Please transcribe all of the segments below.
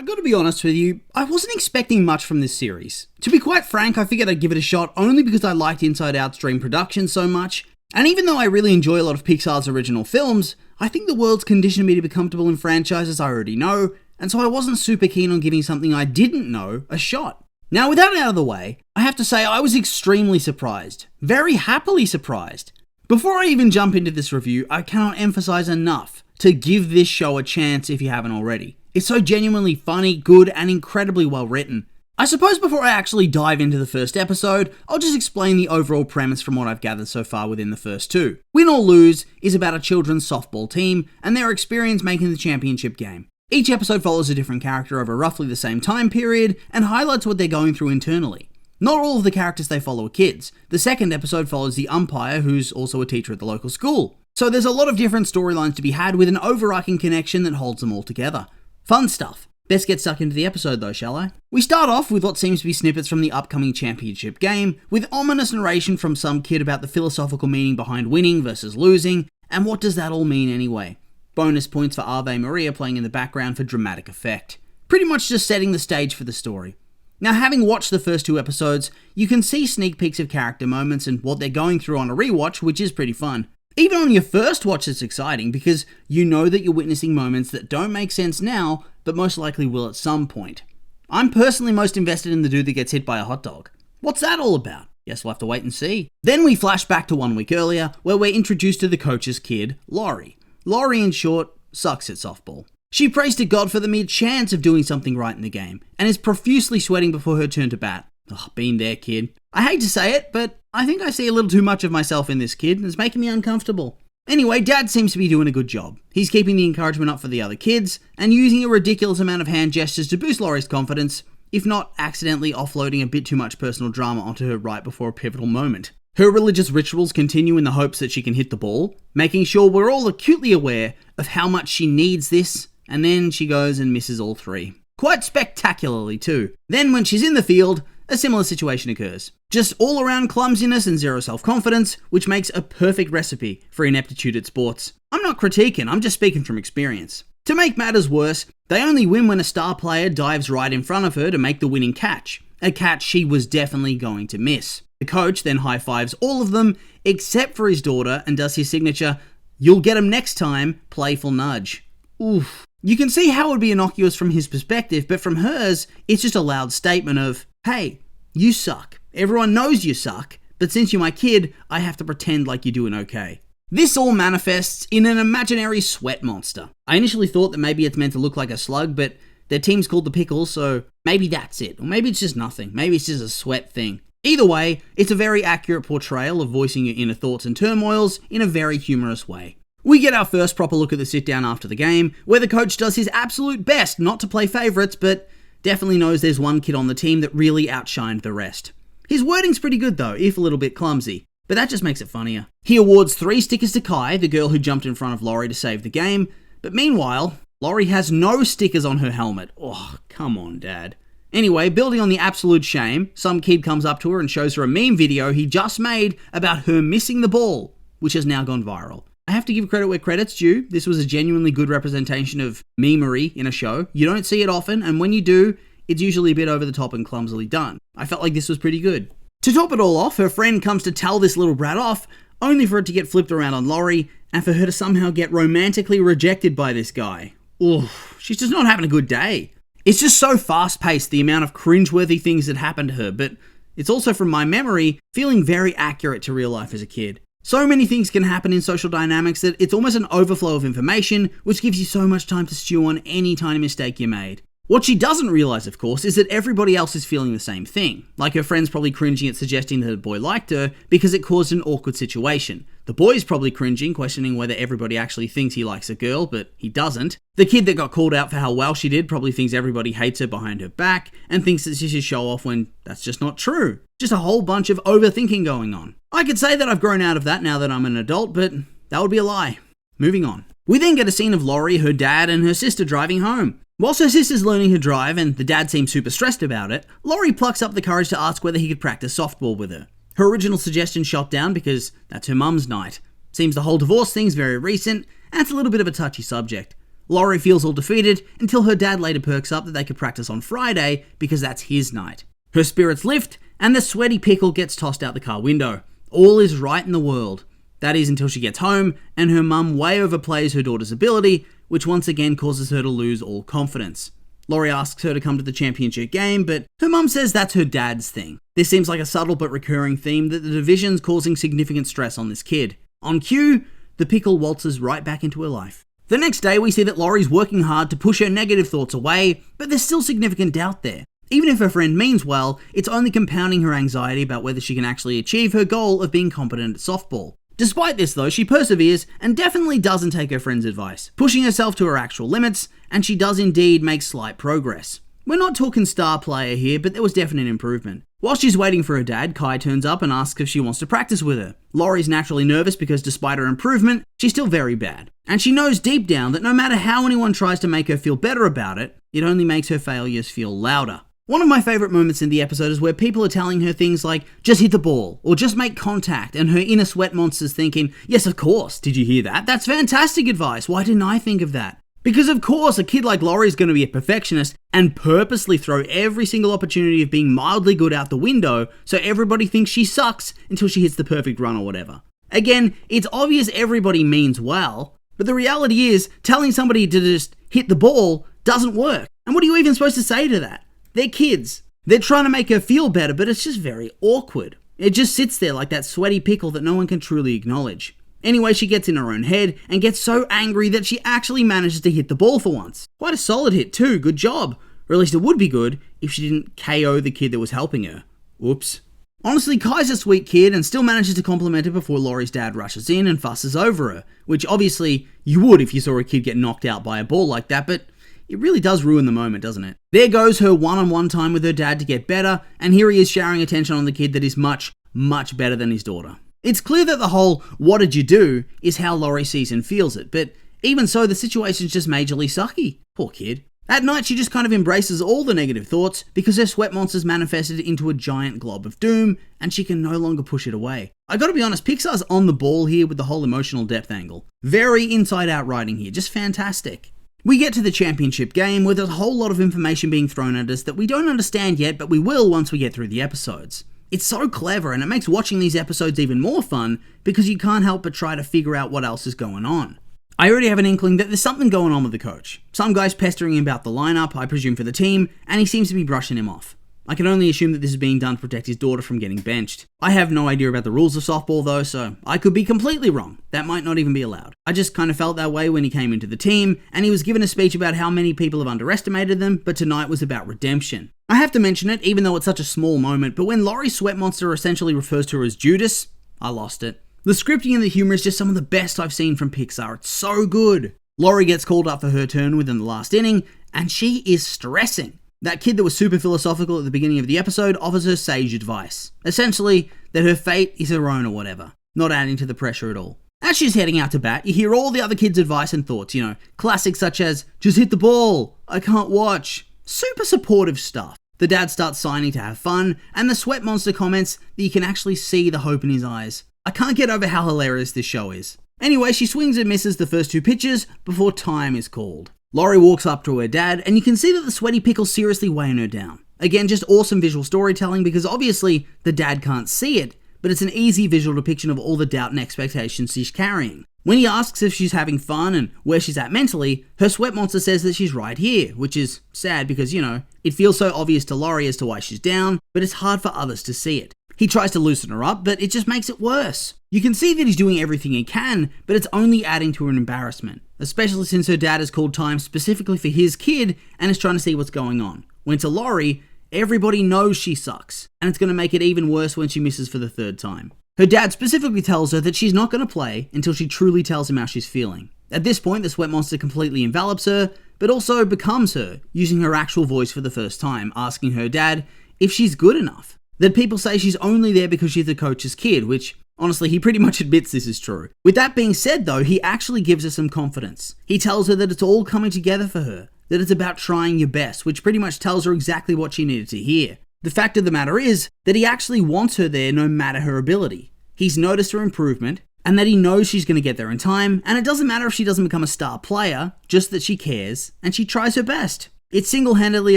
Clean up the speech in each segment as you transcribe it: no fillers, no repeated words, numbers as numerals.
I gotta be honest with you, I wasn't expecting much from this series. To be quite frank, I figured I'd give it a shot only because I liked Inside Out's Dream Productions so much, and even though I really enjoy a lot of Pixar's original films, I think the world's conditioned me to be comfortable in franchises I already know, and so I wasn't super keen on giving something I didn't know a shot. Now, with that out of the way, I have to say I was extremely surprised. Very happily surprised. Before I even jump into this review, I cannot emphasize enough to give this show a chance if you haven't already. It's so genuinely funny, good, and incredibly well written. I suppose before I actually dive into the first episode, I'll just explain the overall premise from what I've gathered so far within the first two. Win or Lose is about a children's softball team and their experience making the championship game. Each episode follows a different character over roughly the same time period and highlights what they're going through internally. Not all of the characters they follow are kids. The second episode follows the umpire, who's also a teacher at the local school. So there's a lot of different storylines to be had with an overarching connection that holds them all together. Fun stuff. Best get stuck into the episode though, shall I? We start off with what seems to be snippets from the upcoming championship game, with ominous narration from some kid about the philosophical meaning behind winning versus losing, and what does that all mean anyway? Bonus points for Ave Maria playing in the background for dramatic effect. Pretty much just setting the stage for the story. Now, having watched the first two episodes, you can see sneak peeks of character moments and what they're going through on a rewatch, which is pretty fun. Even on your first watch, it's exciting because you know that you're witnessing moments that don't make sense now, but most likely will at some point. I'm personally most invested in the dude that gets hit by a hot dog. What's that all about? Guess we'll have to wait and see. Then we flash back to 1 week earlier, where we're introduced to the coach's kid, Laurie. Laurie, in short, sucks at softball. She prays to God for the mere chance of doing something right in the game, and is profusely sweating before her turn to bat. Ugh, been there, kid. I hate to say it, but I think I see a little too much of myself in this kid, and it's making me uncomfortable. Anyway, Dad seems to be doing a good job. He's keeping the encouragement up for the other kids, and using a ridiculous amount of hand gestures to boost Laurie's confidence, if not accidentally offloading a bit too much personal drama onto her right before a pivotal moment. Her religious rituals continue in the hopes that she can hit the ball, making sure we're all acutely aware of how much she needs this, and then she goes and misses all three. Quite spectacularly too. Then when she's in the field, a similar situation occurs. Just all around clumsiness and zero self-confidence, which makes a perfect recipe for ineptitude at sports. I'm not critiquing, I'm just speaking from experience. To make matters worse, they only win when a star player dives right in front of her to make the winning catch. A catch she was definitely going to miss. The coach then high-fives all of them, except for his daughter, and does his signature, "You'll get 'em next time," playful nudge. Oof. You can see how it would be innocuous from his perspective, but from hers, it's just a loud statement of, hey, you suck. Everyone knows you suck, but since you're my kid, I have to pretend like you're doing okay. This all manifests in an imaginary sweat monster. I initially thought that maybe it's meant to look like a slug, but their team's called the Pickles, so maybe that's it. Or maybe it's just nothing. Maybe it's just a sweat thing. Either way, it's a very accurate portrayal of voicing your inner thoughts and turmoils in a very humorous way. We get our first proper look at the sit-down after the game, where the coach does his absolute best not to play favourites, but definitely knows there's one kid on the team that really outshined the rest. His wording's pretty good though, if a little bit clumsy, but that just makes it funnier. He awards 3 stickers to Kai, the girl who jumped in front of Laurie to save the game, but meanwhile, Laurie has no stickers on her helmet. Oh, come on, Dad. Anyway, building on the absolute shame, some kid comes up to her and shows her a meme video he just made about her missing the ball, which has now gone viral. I have to give credit where credit's due. This was a genuinely good representation of memery in a show. You don't see it often, and when you do, it's usually a bit over the top and clumsily done. I felt like this was pretty good. To top it all off, her friend comes to tell this little brat off, only for it to get flipped around on Laurie, and for her to somehow get romantically rejected by this guy. Oof, she's just not having a good day. It's just so fast-paced, the amount of cringeworthy things that happened to her, but it's also, from my memory, feeling very accurate to real life as a kid. So many things can happen in social dynamics that it's almost an overflow of information, which gives you so much time to stew on any tiny mistake you made. What she doesn't realise, of course, is that everybody else is feeling the same thing. Like her friend's probably cringing at suggesting that a boy liked her because it caused an awkward situation. The boy's probably cringing, questioning whether everybody actually thinks he likes a girl, but he doesn't. The kid that got called out for how well she did probably thinks everybody hates her behind her back, and thinks that she should show off when that's just not true. Just a whole bunch of overthinking going on. I could say that I've grown out of that now that I'm an adult, but that would be a lie. Moving on. We then get a scene of Laurie, her dad, and her sister driving home. Whilst her sister's learning her drive and the dad seems super stressed about it, Laurie plucks up the courage to ask whether he could practice softball with her. Her original suggestion shot down because that's her mum's night. Seems the whole divorce thing's very recent, and it's a little bit of a touchy subject. Laurie feels all defeated until her dad later perks up that they could practice on Friday because that's his night. Her spirits lift and the sweaty pickle gets tossed out the car window. All is right in the world. That is until she gets home and her mum way overplays her daughter's ability, which once again causes her to lose all confidence. Laurie asks her to come to the championship game, but her mum says that's her dad's thing. This seems like a subtle but recurring theme that the division's causing significant stress on this kid. On cue, the pickle waltzes right back into her life. The next day, we see that Laurie's working hard to push her negative thoughts away, but there's still significant doubt there. Even if her friend means well, it's only compounding her anxiety about whether she can actually achieve her goal of being competent at softball. Despite this though, she perseveres and definitely doesn't take her friend's advice, pushing herself to her actual limits, and she does indeed make slight progress. We're not talking star player here, but there was definite improvement. While she's waiting for her dad, Kai turns up and asks if she wants to practice with her. Laurie's naturally nervous because despite her improvement, she's still very bad. And she knows deep down that no matter how anyone tries to make her feel better about it, it only makes her failures feel louder. One of my favourite moments in the episode is where people are telling her things like, just hit the ball, or just make contact, and her inner sweat monster's thinking, yes of course, did you hear that? That's fantastic advice, why didn't I think of that? Because of course, a kid like Laurie's going to be a perfectionist and purposely throw every single opportunity of being mildly good out the window so everybody thinks she sucks until she hits the perfect run or whatever. Again, it's obvious everybody means well, but the reality is telling somebody to just hit the ball doesn't work. And what are you even supposed to say to that? They're kids. They're trying to make her feel better, but it's just very awkward. It just sits there like that sweaty pickle that no one can truly acknowledge. Anyway, she gets in her own head and gets so angry that she actually manages to hit the ball for once. Quite a solid hit too, good job. Or at least it would be good if she didn't KO the kid that was helping her. Oops. Honestly, Kai's a sweet kid and still manages to compliment her before Laurie's dad rushes in and fusses over her, which obviously you would if you saw a kid get knocked out by a ball like that, but it really does ruin the moment, doesn't it? There goes her one-on-one time with her dad to get better, and here he is showering attention on the kid that is much, much better than his daughter. It's clear that the whole, what did you do, is how Laurie sees and feels it, but even so, the situation's just majorly sucky. Poor kid. At night, she just kind of embraces all the negative thoughts because her sweat monster's manifested into a giant glob of doom, and she can no longer push it away. I gotta be honest, Pixar's on the ball here with the whole emotional depth angle. Very inside-out writing here, just fantastic. We get to the championship game where there's a whole lot of information being thrown at us that we don't understand yet, but we will once we get through the episodes. It's so clever and it makes watching these episodes even more fun because you can't help but try to figure out what else is going on. I already have an inkling that there's something going on with the coach. Some guy's pestering him about the lineup, I presume for the team, and he seems to be brushing him off. I can only assume that this is being done to protect his daughter from getting benched. I have no idea about the rules of softball though, so I could be completely wrong. That might not even be allowed. I just kind of felt that way when he came into the team, and he was given a speech about how many people have underestimated them, but tonight was about redemption. I have to mention it, even though it's such a small moment, but when Laurie's sweat monster essentially refers to her as Judas, I lost it. The scripting and the humor is just some of the best I've seen from Pixar. It's so good. Laurie gets called up for her turn within the last inning, and she is stressing. That kid that was super philosophical at the beginning of the episode offers her sage advice. Essentially, that her fate is her own or whatever, not adding to the pressure at all. As she's heading out to bat, you hear all the other kids' advice and thoughts, classics such as, just hit the ball, I can't watch. Super supportive stuff. The dad starts signing to have fun, and the sweat monster comments that you can actually see the hope in his eyes. I can't get over how hilarious this show is. Anyway, she swings and misses the first two pitches before time is called. Laurie walks up to her dad, and you can see that the sweaty pickle's seriously weighing her down. Again, just awesome visual storytelling because obviously the dad can't see it, but it's an easy visual depiction of all the doubt and expectations she's carrying. When he asks if she's having fun and where she's at mentally, her sweat monster says that she's right here, which is sad because, it feels so obvious to Laurie as to why she's down, but it's hard for others to see it. He tries to loosen her up, but it just makes it worse. You can see that he's doing everything he can, but it's only adding to her embarrassment, especially since her dad has called time specifically for his kid and is trying to see what's going on. When to Laurie, everybody knows she sucks, and it's going to make it even worse when she misses for the third time. Her dad specifically tells her that she's not going to play until she truly tells him how she's feeling. At this point, the sweat monster completely envelops her, but also becomes her, using her actual voice for the first time, asking her dad if she's good enough. That people say she's only there because she's the coach's kid, which, honestly, he pretty much admits this is true. With that being said, though, he actually gives her some confidence. He tells her that it's all coming together for her, that it's about trying your best, which pretty much tells her exactly what she needed to hear. The fact of the matter is that he actually wants her there no matter her ability. He's noticed her improvement, and that he knows she's going to get there in time, and it doesn't matter if she doesn't become a star player, just that she cares, and she tries her best. It single-handedly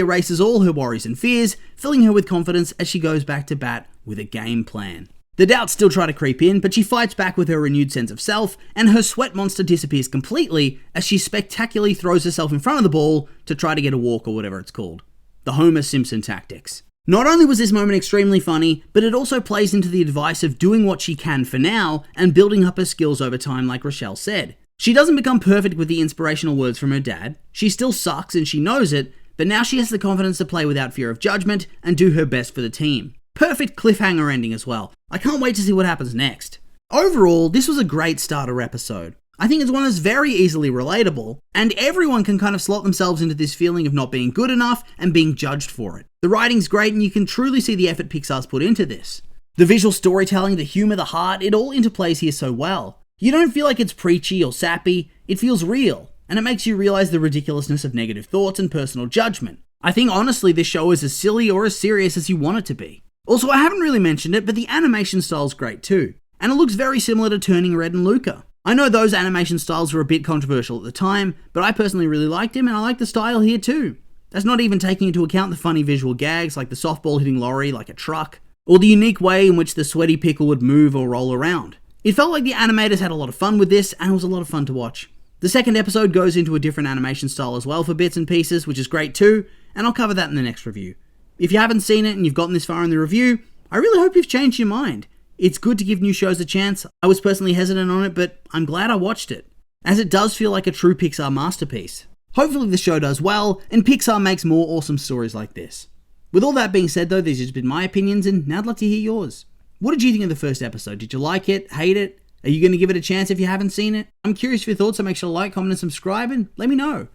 erases all her worries and fears, filling her with confidence as she goes back to bat with a game plan. The doubts still try to creep in, but she fights back with her renewed sense of self, and her sweat monster disappears completely as she spectacularly throws herself in front of the ball to try to get a walk or whatever it's called. The Homer Simpson tactics. Not only was this moment extremely funny, but it also plays into the advice of doing what she can for now and building up her skills over time, like Rochelle said. She doesn't become perfect with the inspirational words from her dad. She still sucks and she knows it, but now she has the confidence to play without fear of judgment and do her best for the team. Perfect cliffhanger ending as well. I can't wait to see what happens next. Overall, this was a great starter episode. I think it's one that's very easily relatable, and everyone can kind of slot themselves into this feeling of not being good enough and being judged for it. The writing's great and you can truly see the effort Pixar's put into this. The visual storytelling, the humor, the heart, it all interplays here so well. You don't feel like it's preachy or sappy, it feels real, and it makes you realize the ridiculousness of negative thoughts and personal judgment. I think honestly this show is as silly or as serious as you want it to be. Also, I haven't really mentioned it, but the animation style's great too, and it looks very similar to Turning Red and Luca. I know those animation styles were a bit controversial at the time, but I personally really liked him and I like the style here too. That's not even taking into account the funny visual gags like the softball hitting Laurie like a truck, or the unique way in which the sweaty pickle would move or roll around. It felt like the animators had a lot of fun with this and it was a lot of fun to watch. The second episode goes into a different animation style as well for bits and pieces, which is great too, and I'll cover that in the next review. If you haven't seen it and you've gotten this far in the review, I really hope you've changed your mind. It's good to give new shows a chance. I was personally hesitant on it, but I'm glad I watched it, as it does feel like a true Pixar masterpiece. Hopefully the show does well, and Pixar makes more awesome stories like this. With all that being said though, these have been my opinions, and now I'd love to hear yours. What did you think of the first episode? Did you like it? Hate it? Are you going to give it a chance if you haven't seen it? I'm curious for your thoughts, so make sure to like, comment, and subscribe, and let me know.